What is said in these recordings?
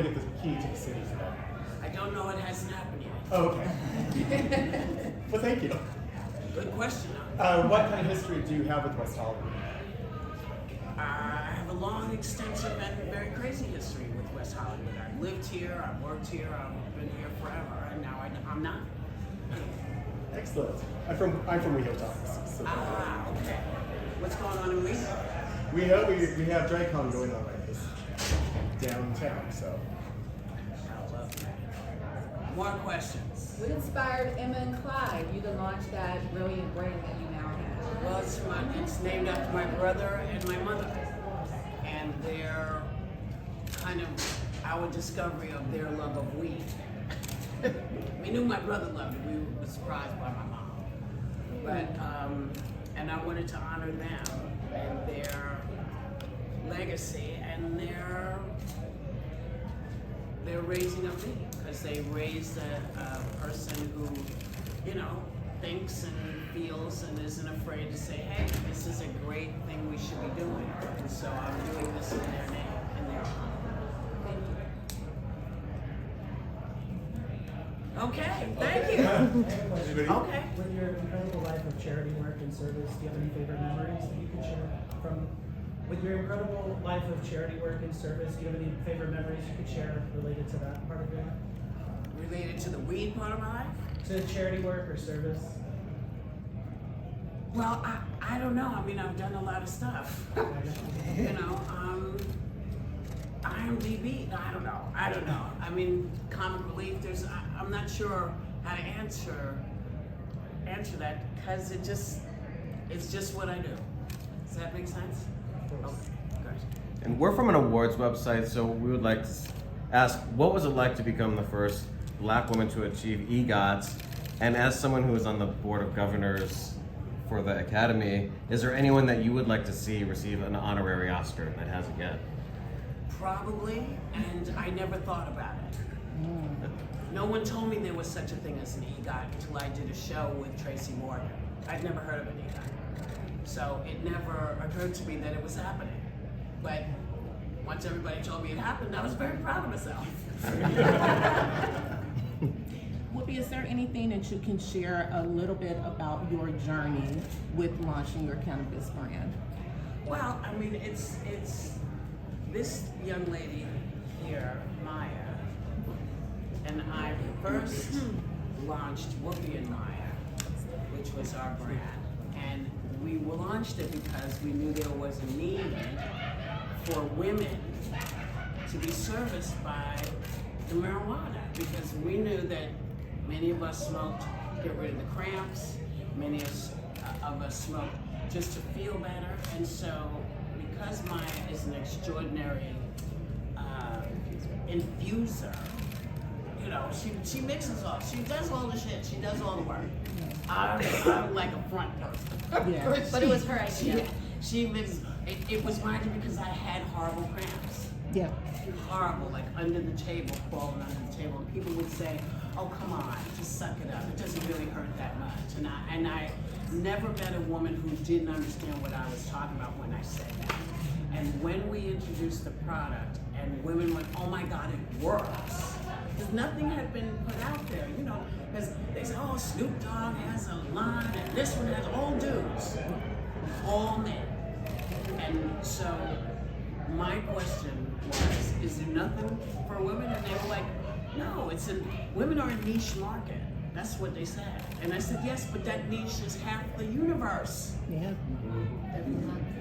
to get the key to the city today. I don't know, it hasn't happened yet. Oh, okay. Well, thank you. Good question. What kind of history do you have with West Hollywood? I have a long, extensive, and very crazy history with West Hollywood. I've lived here, I've worked here, I've been here forever, and now I'm not. Excellent. I'm from WeHo. So. Okay. What's going on in WeHo? We have DragCon going on right this downtown, so. I love that. More questions? What inspired Emma and Clyde, you to launch that brilliant brand that you now have? Well, it's named after my brother and my mother, and they're kind of our discovery of their love of weed. We knew my brother loved it. We were surprised by my mom, but and I wanted to honor them and their legacy and their raising of me, because they raised a person who, thinks and feels and isn't afraid to say, hey, this is a great thing we should be doing. And so I'm doing this in their name, in their honor. Okay, thank you. Okay. With your incredible life of charity work and service, do you have any favorite memories that you could share from? With your incredible life of charity work and service, do you have any favorite memories you could share related to that part of your life? Related to the weed part of my life? To charity work or service? Well, I don't know. I mean, I've done a lot of stuff. IMDb, I don't know. I mean, comic relief, I'm not sure how to answer that, because it's just what I do. Does that make sense? Okay, good. And we're from an awards website, so we would like to ask, what was it like to become the first Black woman to achieve EGOT? And as someone who is on the board of governors for the Academy, is there anyone that you would like to see receive an honorary Oscar that hasn't yet? Probably, and I never thought about it. No one told me there was such a thing as an EGOT until I did a show with Tracy Morgan. I'd never heard of an EGOT. So it never occurred to me that it was happening. But once everybody told me it happened, I was very proud of myself. Whoopi, is there anything that you can share a little bit about your journey with launching your cannabis brand? Well, I mean, it's this young lady here, Maya, and I first launched Whoopi and Maya, which was our brand. And we launched it because we knew there was a need for women to be serviced by the marijuana, because we knew that many of us smoked to get rid of the cramps, many of us smoked just to feel better, and so because Maya is an extraordinary infuser, she mixes all, she does all the shit, she does all the work. I'm like a front person. Yeah. But it was her idea. She mixed, it was mine because I had horrible cramps. Yeah. Horrible, like under the table, crawling under the table. And people would say, oh, come on, just suck it up. It doesn't really hurt that much. And I never met a woman who didn't understand what I was talking about when I said that. And when we introduced the product and women went, oh my God, it works. Because nothing had been put out there, because they said, oh, Snoop Dogg has a line and this one has all dudes, all men. And so my question was, is there nothing for women? And they were like, no, women are a niche market. That's what they said. And I said, yes, but that niche is half the universe. Yeah.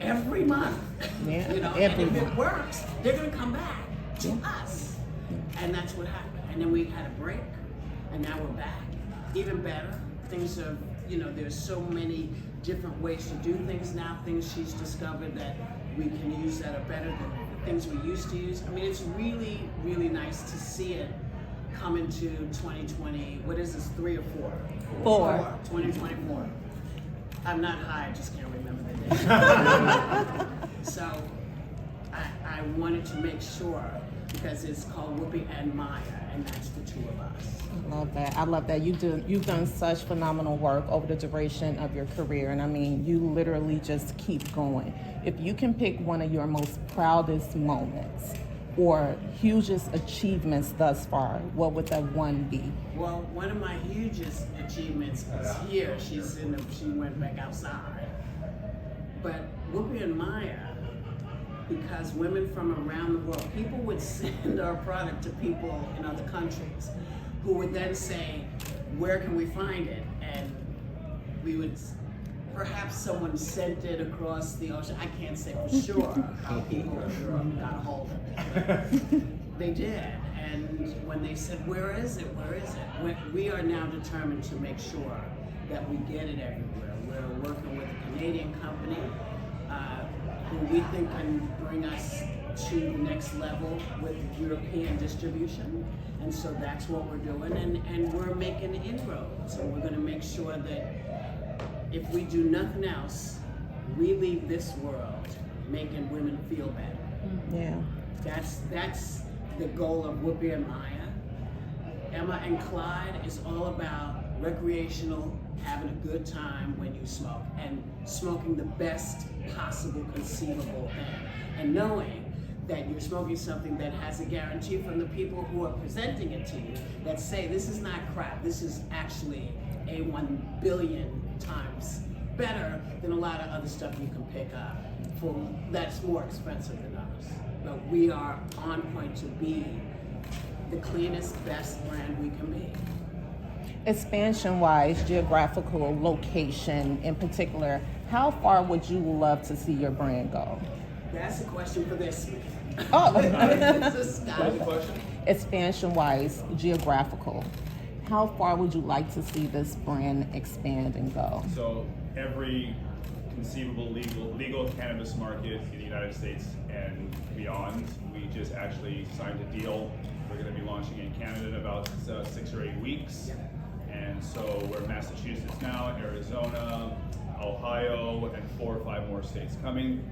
Every month. Yeah. And if it works, they're gonna come back to us. And that's what happened. And then we had a break, and now we're back. Even better. Things are, there's so many different ways to do things now, things she's discovered that we can use that are better than the things we used to use. I mean, it's really, really nice to see it come into 2020, what is this, 3 or 4? 2024. I'm not high, I just can't remember the date. So I wanted to make sure, because it's called Whoopi and Maya, and that's the two of us. I love that. You've done such phenomenal work over the duration of your career, and I mean, you literally just keep going. If you can pick one of your most proudest moments or hugest achievements thus far, what would that one be? Well, one of my hugest achievements is here. She went back outside. But Whoopi and Maya, because women from around the world, people would send our product to people in other countries who would then say, where can we find it? And we would, perhaps someone sent it across the ocean. I can't say for sure how people in Europe got a hold of it. They did. And when they said, where is it? Where is it? We are now determined to make sure that we get it everywhere. We're working with a Canadian company who we think can bring us to the next level with European distribution. And so that's what we're doing. And we're making inroads. And we're going to make sure that if we do nothing else, we leave this world making women feel better. Yeah. That's the goal of Whoopi and Maya. Emma and Clyde is all about recreational, having a good time when you smoke, and smoking the best possible conceivable thing, and knowing that you're smoking something that has a guarantee from the people who are presenting it to you that say this is not crap, this is actually a 1 billion times better than a lot of other stuff you can pick up that's more expensive than others. But we are on point to be the cleanest, best brand we can be. Expansion-wise, geographical location in particular, how far would you love to see your brand go? That's a question for this week. Oh. That's a question. Expansion-wise, geographical, how far would you like to see this brand expand and go? So every conceivable legal cannabis market in the United States and beyond. We just actually signed a deal. We're going to be launching in Canada in about 6 or 8 weeks. And so we're in Massachusetts now, Arizona, Ohio, and 4 or 5 more states coming.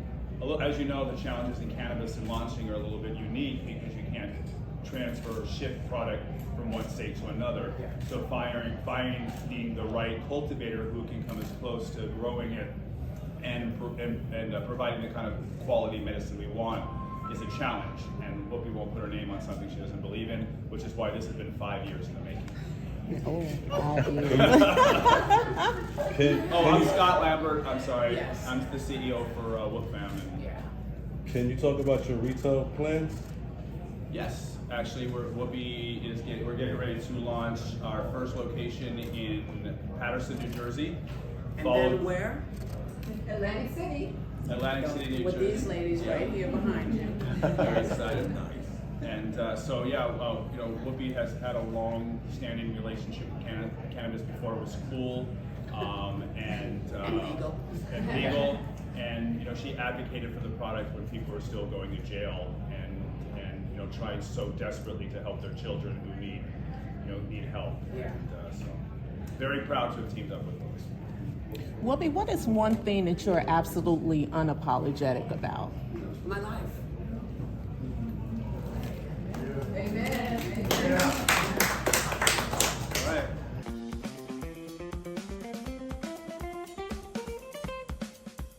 As you know, the challenges in cannabis and launching are a little bit unique because you can't transfer or ship product from one state to another. So finding the right cultivator who can come as close to growing it and providing the kind of quality medicine we want is a challenge. And Whoopi won't put her name on something she doesn't believe in, which is why this has been 5 years in the making. Oh, I'm Scott Lambert. I'm sorry. Yes. I'm the CEO for WhoopFam. And Can you talk about your retail plans? yes, actually, we're getting ready to launch our first location in Paterson, New Jersey. And then where? Atlantic City. Atlantic City, New With Jersey. these ladies right here behind you. Very excited. And Whoopi has had a long-standing relationship with cannabis before it was cool, and legal. And legal. And she advocated for the product when people were still going to jail, and tried so desperately to help their children who need help. Yeah. And so very proud to have teamed up with those. Whoopi, what is one thing that you're absolutely unapologetic about? My life.